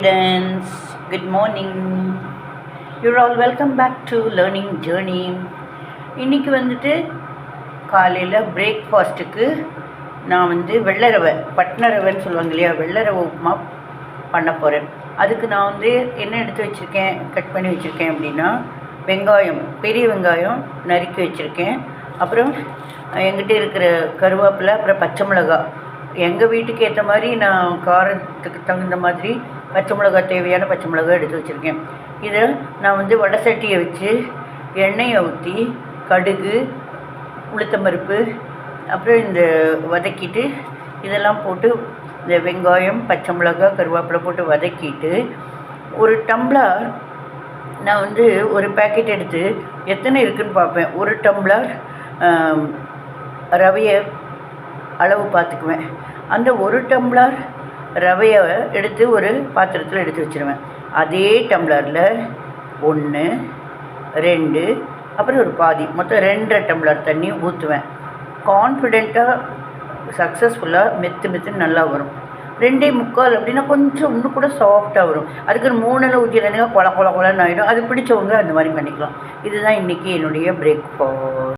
Students, good morning. You're all welcome back to learning journey. இன்னைக்கு வந்துட்டு காலையில் பிரேக்ஃபாஸ்ட்டுக்கு நான் வெள்ளை பட்ன ரவைன்னு சொல்லுவாங்க இல்லையா, வெள்ளை ரவை உப்புமா பண்ண போகிறேன். அதுக்கு நான் என்ன எடுத்து வச்சுருக்கேன், கட் பண்ணி வச்சுருக்கேன் அப்படின்னா, வெங்காயம், பெரிய வெங்காயம் நறுக்கி வச்சுருக்கேன். அப்புறம் எங்கிட்ட இருக்கிற கருவேப்பிலை, அப்புறம் பச்சை மிளகாய். எங்கள் வீட்டுக்கு ஏற்ற மாதிரி நான் காரத்துக்கு தகுந்த மாதிரி பச்சை மிளகாய், தேவையான பச்சை மிளகாய் எடுத்து வச்சுருக்கேன். இதை நான் வடை சட்டியை வச்சு எண்ணெயை ஊற்றி கடுகு, உளுத்தம்பருப்பு, அப்புறம் இந்த வதக்கிட்டு இதெல்லாம் போட்டு இந்த வெங்காயம், பச்சை மிளகாய், கருவேப்பிலை போட்டு வதக்கிட்டு ஒரு டம்ளர் நான் ஒரு பேக்கெட் எடுத்து எத்தனை இருக்குதுன்னு பார்ப்பேன். ஒரு டம்ளர் ரவையை அளவு பார்த்துக்குவேன். அந்த ஒரு டம்ளர் ரவையை எடுத்து ஒரு பாத்திரத்தில் எடுத்து வச்சுருவேன். அதே டம்ளரில் 1, 2, அப்புறம் ஒரு பாதி, மொத்தம் 2.5 டம்ளர் தண்ணி ஊற்றுவேன். கான்ஃபிடெண்ட்டாக சக்ஸஸ்ஃபுல்லாக மெத்துன்னு நல்லா வரும். 2.25 அப்படின்னா கொஞ்சம் இன்னும் கூட சாஃப்டாக வரும். அதுக்கு 3 ஊற்றிடுறதுங்க கொலன்னு ஆகிடும். அது பிடிச்சவங்க அந்த மாதிரி பண்ணிக்கலாம். இதுதான் இன்றைக்கி என்னுடைய பிரேக்ஃபாஸ்ட்.